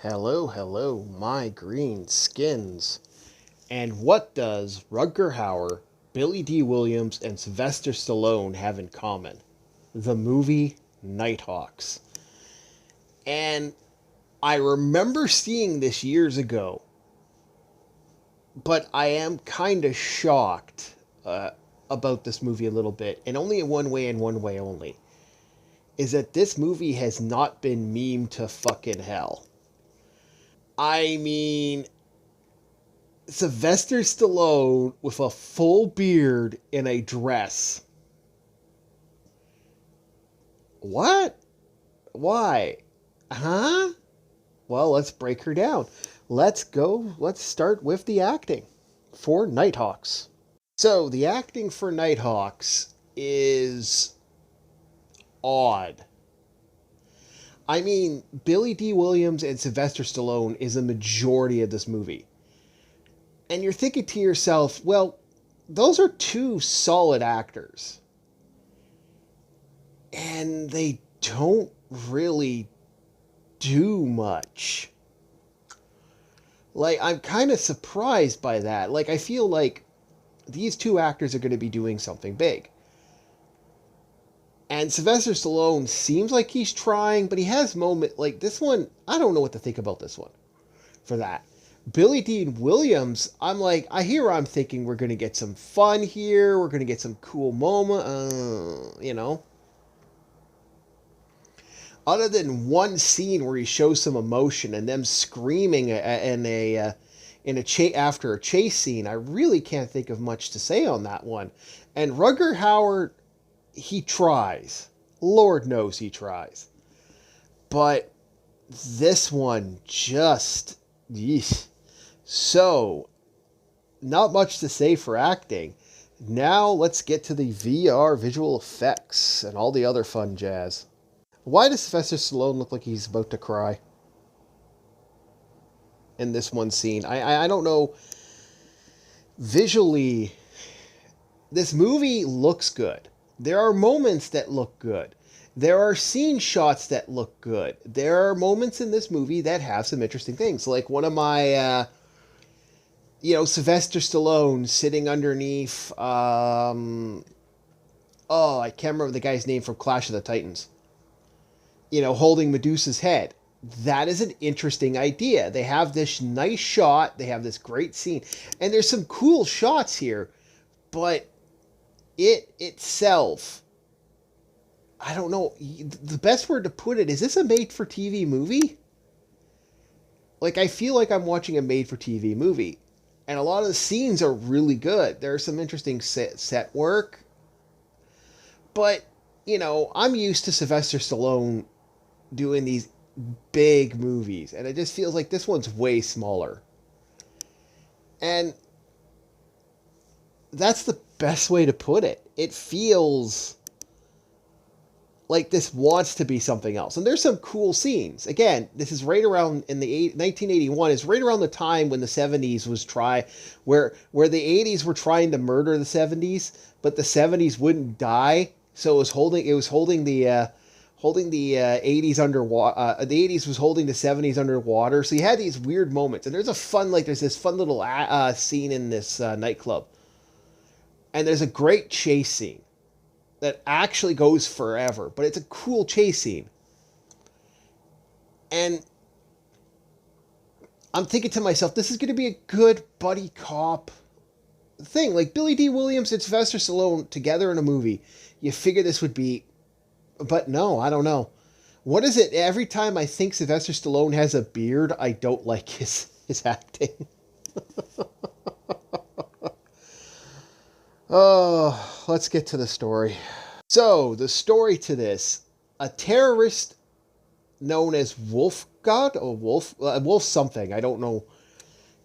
Hello, hello, my green skins. And what does Rutger Hauer, Billy D. Williams, and Sylvester Stallone have in common? The movie Nighthawks. And I remember seeing this years ago, but I am kind of shocked about this movie a little bit, and only in one way and one way only. Is that this movie has not been memed to fucking hell. I mean, Sylvester Stallone with a full beard in a dress. What? Why? Huh? Well, let's break her down. Let's go. Let's start with the acting for Nighthawks. So, the acting for Nighthawks is odd. I mean, Billy D. Williams and Sylvester Stallone is a majority of this movie. And you're thinking to yourself, well, those are two solid actors. And they don't really do much. Like, I'm kind of surprised by that. Like, I feel like these two actors are going to be doing something big. And Sylvester Stallone seems like he's trying, but he has moments like this one. I don't know what to think about this one for that. Billy Dean Williams, I'm thinking we're going to get some fun here. We're going to get some cool moment, Other than one scene where he shows some emotion and them screaming after a chase scene, I really can't think of much to say on that one. And Rutger Hauer, he tries. Lord knows he tries. But this one just, yeesh. So, not much to say for acting. Now let's get to the VR visual effects and all the other fun jazz. Why does Sylvester Stallone look like he's about to cry in this one scene? I don't know. Visually, this movie looks good. There are moments that look good. There are scene shots that look good. There are moments in this movie that have some interesting things. Like one of my, Sylvester Stallone sitting underneath, I can't remember the guy's name from Clash of the Titans. Holding Medusa's head. That is an interesting idea. They have this nice shot. They have this great scene. And there's some cool shots here. But it itself, I don't know. The best word to put it, is this a made-for-TV movie? Like, I feel like I'm watching a made-for-TV movie. And a lot of the scenes are really good. There's some interesting set work. But, I'm used to Sylvester Stallone doing these big movies, and it just feels like this one's way smaller. And that's the best way to put it. It feels like this wants to be something else. And there's some cool scenes. Again, this is right around in the 1981 is right around the time when the 70s was where the 80s were trying to murder the 70s, but the 70s wouldn't die. So it was holding the 80s underwater. The 80s was holding the 70s underwater. So you had these weird moments. And there's this fun little scene in this nightclub. And there's a great chase scene that actually goes forever. But it's a cool chase scene. And I'm thinking to myself, this is going to be a good buddy cop thing. Like Billy D. Williams and Sylvester Stallone together in a movie. You figure this would be... But no, I don't know. What is it? Every time I think Sylvester Stallone has a beard, I don't like his acting. Oh, let's get to the story. So, the story to this. A terrorist known as Wolf God? Or Wolf something. I don't know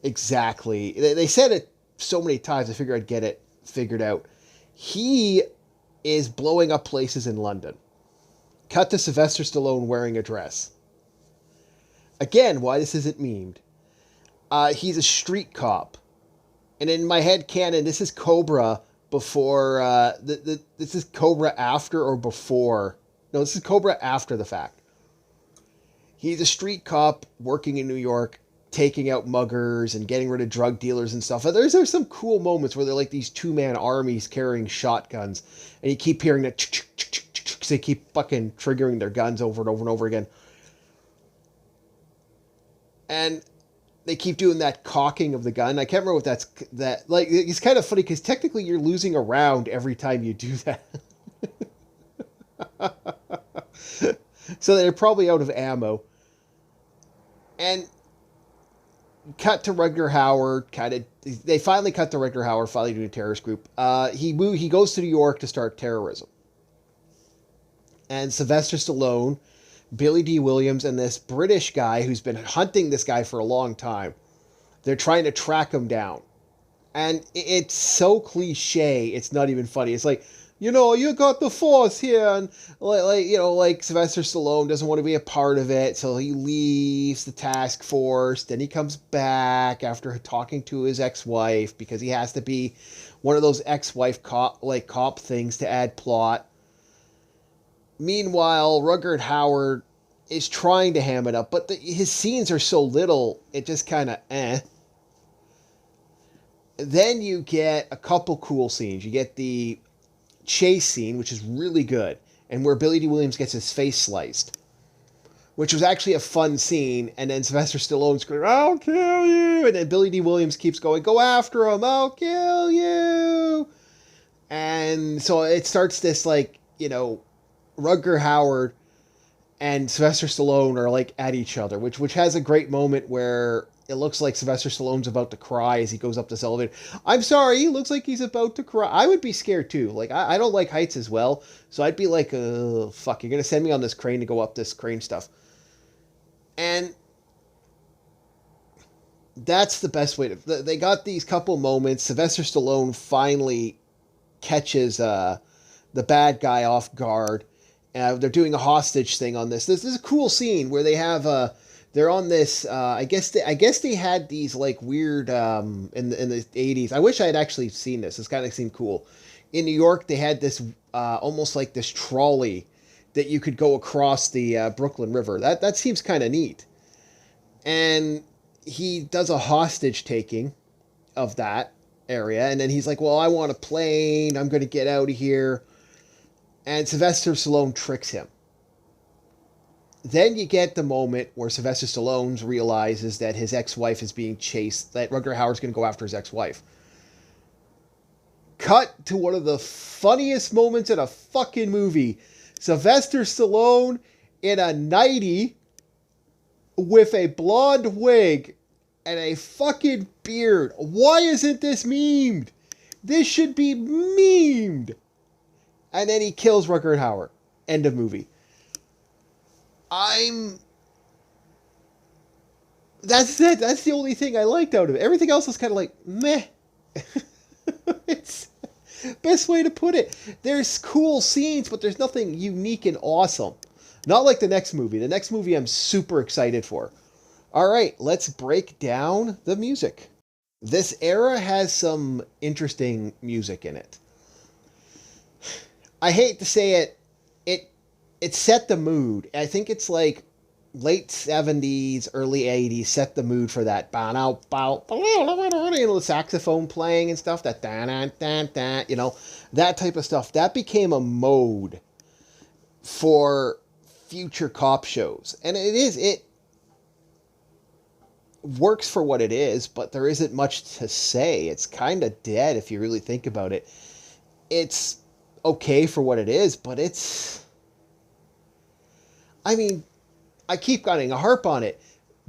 exactly. They said it so many times, I figured I'd get it figured out. He is blowing up places in London. Cut to Sylvester Stallone wearing a dress. Again, why this isn't memed. He's a street cop. And in my head canon, this is Cobra before... this is Cobra after or before... No, this is Cobra after the fact. He's a street cop working in New York, taking out muggers and getting rid of drug dealers and stuff. And there's some cool moments where they're like these two-man armies carrying shotguns, and you keep hearing that because they keep fucking triggering their guns over and over and over again. And they keep doing that cocking of the gun. I can't remember what that. Like, it's kind of funny because technically you're losing a round every time you do that. So they're probably out of ammo. And cut to Rutger Hauer. They finally cut to Rutger Hauer, finally doing a terrorist group. He goes to New York to start terrorism. And Sylvester Stallone, Billy D. Williams, and this British guy who's been hunting this guy for a long time. They're trying to track him down. And it's so cliche, it's not even funny. It's like, you got the force here, and like Sylvester Stallone doesn't want to be a part of it, so he leaves the task force. Then he comes back after talking to his ex-wife because he has to be one of those ex-wife cop things to add plot. Meanwhile, Rutger Hauer is trying to ham it up, but his scenes are so little, it just kind of Then you get a couple cool scenes. You get the chase scene, which is really good, and where Billy D. Williams gets his face sliced, which was actually a fun scene. And then Sylvester Stallone screaming, "I'll kill you!" And then Billy D. Williams keeps going, "Go after him! I'll kill you!" And so it starts this Rutger Hauer and Sylvester Stallone are like at each other, which has a great moment where it looks like Sylvester Stallone's about to cry as he goes up this elevator. I'm sorry, he looks like he's about to cry. I would be scared too. Like, I don't like heights as well, so I'd be like, fuck, you're going to send me on this crane to go up this crane stuff. And that's the best way to... They got these couple moments. Sylvester Stallone finally catches the bad guy off guard. They're doing a hostage thing on this. This is a cool scene where they have... they're on this. I guess they had these like weird in the 80s. I wish I had actually seen this. This kind of seemed cool. In New York, they had this almost like this trolley that you could go across the Brooklyn River. That seems kind of neat. And he does a hostage taking of that area, and then he's like, "Well, I want a plane. I'm going to get out of here." And Sylvester Stallone tricks him. Then you get the moment where Sylvester Stallone realizes that his ex-wife is being chased, that Rutger Hauer's going to go after his ex-wife. Cut to one of the funniest moments in a fucking movie. Sylvester Stallone in a nightie with a blonde wig and a fucking beard. Why isn't this memed? This should be memed. And then he kills Rutger Hauer. End of movie. That's it. That's the only thing I liked out of it. Everything else is kind of like, meh. It's best way to put it. There's cool scenes, but there's nothing unique and awesome. Not like the next movie. The next movie I'm super excited for. All right, let's break down the music. This era has some interesting music in it. I hate to say it, it set the mood. I think it's like late 70s, early 80s set the mood for that. The saxophone playing and stuff, that that type of stuff. That became a mode for future cop shows. And it works for what it is, but there isn't much to say. It's kind of dead if you really think about it. It's okay for what it is, but I keep getting a harp on it.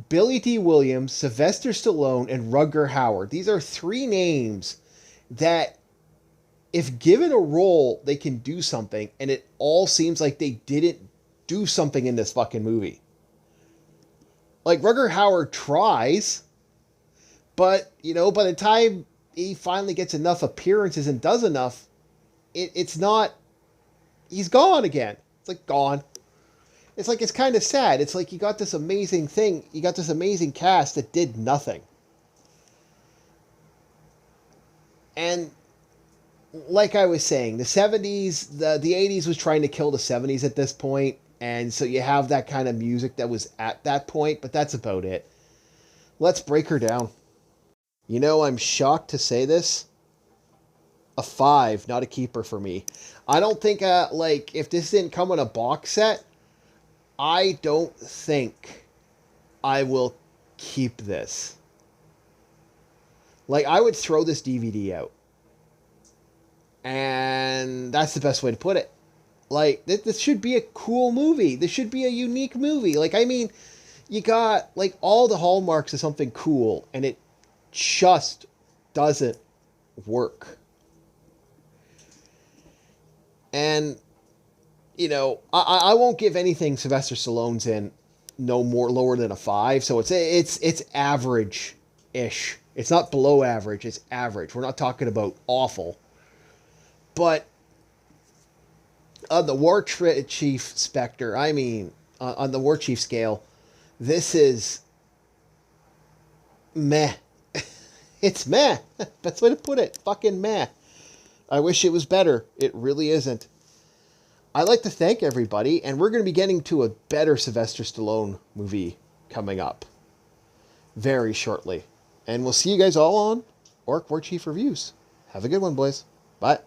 Billy D. Williams, Sylvester Stallone, and Rutger Hauer. These are three names that, if given a role, they can do something, and it all seems like they didn't do something in this fucking movie. Like, Rutger Hauer tries, but, by the time he finally gets enough appearances and does enough, it's not... He's gone again. It's like, gone. It's like, it's kind of sad. It's like you got this amazing thing. You got this amazing cast that did nothing. And like I was saying, the 70s, the 80s was trying to kill the 70s at this point. And so you have that kind of music that was at that point, but that's about it. Let's break her down. You know, I'm shocked to say this. A 5, not a keeper for me. I don't think, like, if this didn't come in a box set, I don't think I will keep this. Like, I would throw this DVD out. And that's the best way to put it. Like, this should be a cool movie. This should be a unique movie. Like, I mean, you got, like, all the hallmarks of something cool, and it just doesn't work. And, you know, I won't give anything Sylvester Stallone's in no more lower than a 5. So it's average-ish. It's not below average. It's average. We're not talking about awful. But on the War Chief Spectre, I mean, on the War Chief scale, this is meh. It's meh. That's the way to put it. Fucking meh. I wish it was better. It really isn't. I'd like to thank everybody, and we're going to be getting to a better Sylvester Stallone movie coming up very shortly. And we'll see you guys all on Orc War Chief Reviews. Have a good one, boys. Bye.